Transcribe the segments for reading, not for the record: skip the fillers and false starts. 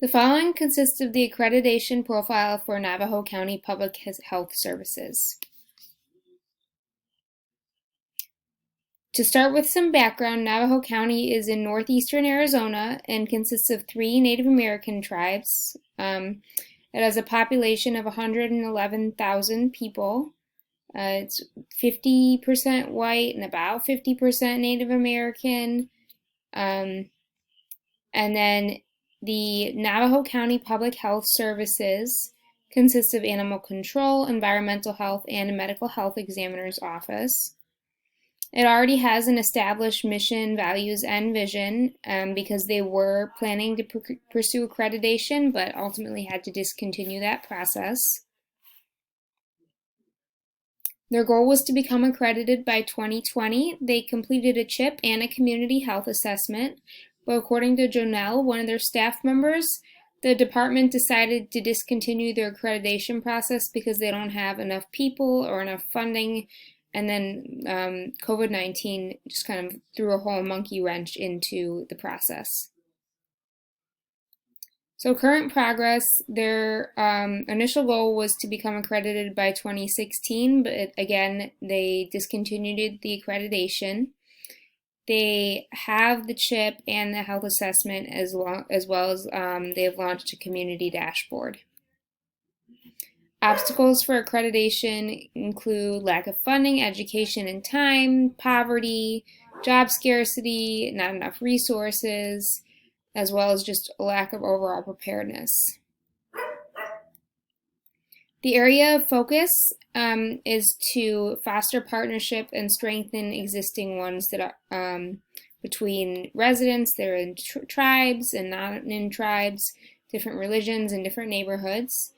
The following consists of the accreditation profile for Navajo County Public Health Services. To start with some background, Navajo County is in northeastern Arizona and consists of 3 Native American tribes. It has a population of 111,000 people. It's 50% white and about 50% Native American. And then the Navajo County Public Health Services consists of animal control, environmental health, and a medical health examiner's office. It already has an established mission, values, and vision because they were planning to pursue accreditation, but ultimately had to discontinue that process. Their goal was to become accredited by 2020. They completed a CHIP and a community health assessment, but according to Jonelle, one of their staff members, the department decided to discontinue their accreditation process because they don't have enough people or enough funding. And then COVID-19 just kind of threw a whole monkey wrench into the process. So current progress, their initial goal was to become accredited by 2016, but again, they discontinued the accreditation. They have the CHIP and the health assessment as well as they have launched a community dashboard. Obstacles for accreditation include lack of funding, education and time, poverty, job scarcity, not enough resources, as well as just a lack of overall preparedness. The area of focus is to foster partnership and strengthen existing ones that are between residents that are in tribes and not in tribes, different religions and different neighborhoods.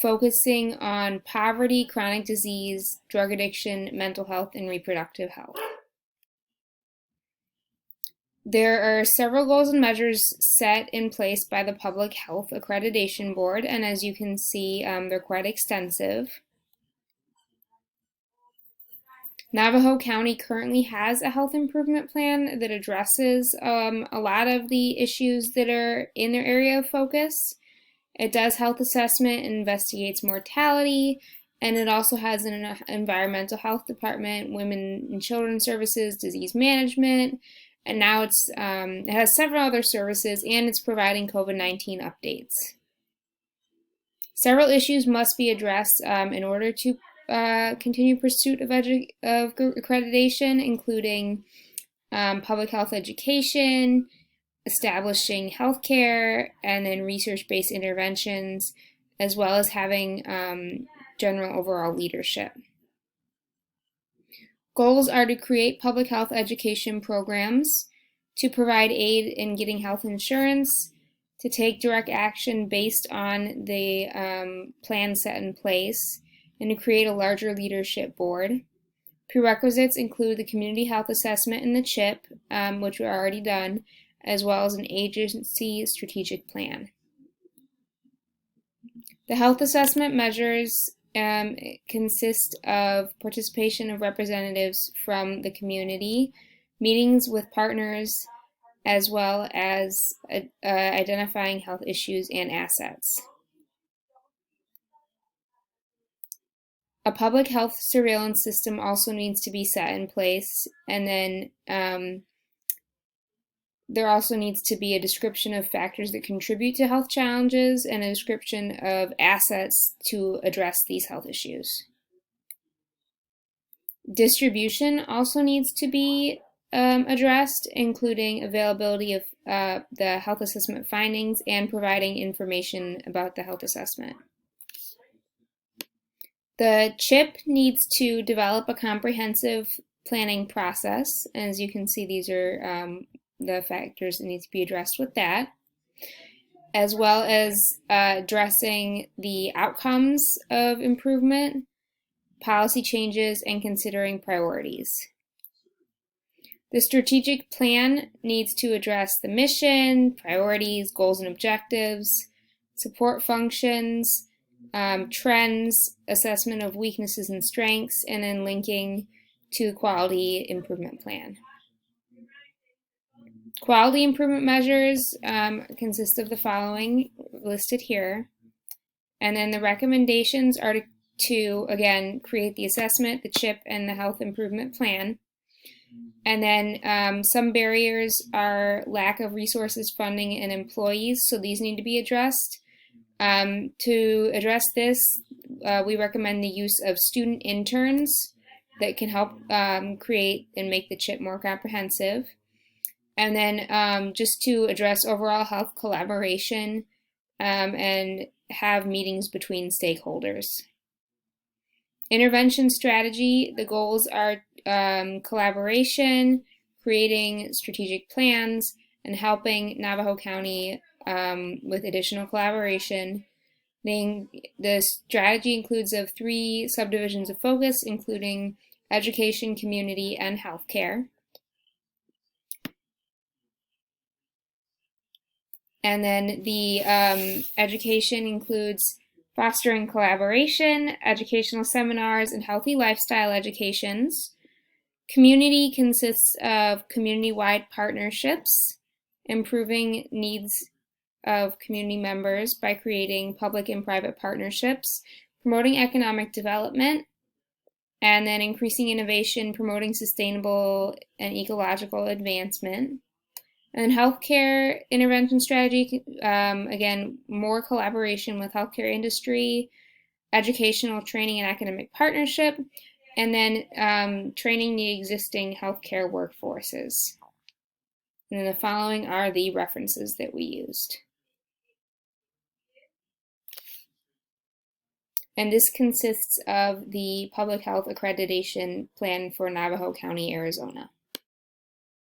Focusing on poverty, chronic disease, drug addiction, mental health, and reproductive health. There are several goals and measures set in place by the Public Health Accreditation Board, and as you can see, they're quite extensive. Navajo County currently has a health improvement plan that addresses a lot of the issues that are in their area of focus. It does health assessment and investigates mortality, and it also has an environmental health department, women and children's services, disease management, and now it has several other services, and it's providing COVID-19 updates. Several issues must be addressed in order to continue pursuit of accreditation, including public health education, establishing healthcare, and then research-based interventions, as well as having general overall leadership. Goals are to create public health education programs, to provide aid in getting health insurance, to take direct action based on the plan set in place, and to create a larger leadership board. Prerequisites include the community health assessment and the CHIP, which were already done, as well as an agency strategic plan. The health assessment measures consist of participation of representatives from the community, meetings with partners, as well as identifying health issues and assets. A public health surveillance system also needs to be set in place, and then there also needs to be a description of factors that contribute to health challenges and a description of assets to address these health issues. Distribution also needs to be addressed, including availability of the health assessment findings and providing information about the health assessment. The CHIP needs to develop a comprehensive planning process. As you can see, these are the factors that need to be addressed with that, as well as addressing the outcomes of improvement, policy changes, and considering priorities. The strategic plan needs to address the mission, priorities, goals and objectives, support functions, trends, assessment of weaknesses and strengths, and then linking to the quality improvement plan. Quality improvement measures consist of the following listed here. And then the recommendations are to again, create the assessment, the CHIP, and the health improvement plan. And then some barriers are lack of resources, funding, and employees, so these need to be addressed. To address this, we recommend the use of student interns that can help create and make the CHIP more comprehensive. And then just to address overall health collaboration and have meetings between stakeholders. Intervention strategy, the goals are collaboration, creating strategic plans, and helping Navajo County with additional collaboration. The strategy includes of 3 subdivisions of focus, including education, community, and healthcare. And then the education includes fostering collaboration, educational seminars, and healthy lifestyle educations. Community consists of community-wide partnerships, improving needs of community members by creating public and private partnerships, promoting economic development, and then increasing innovation, promoting sustainable and ecological advancement. And then healthcare intervention strategy, again, more collaboration with healthcare industry, educational training and academic partnership, and then training the existing healthcare workforces. And then the following are the references that we used. And this consists of the Public Health Accreditation Plan for Navajo County, Arizona.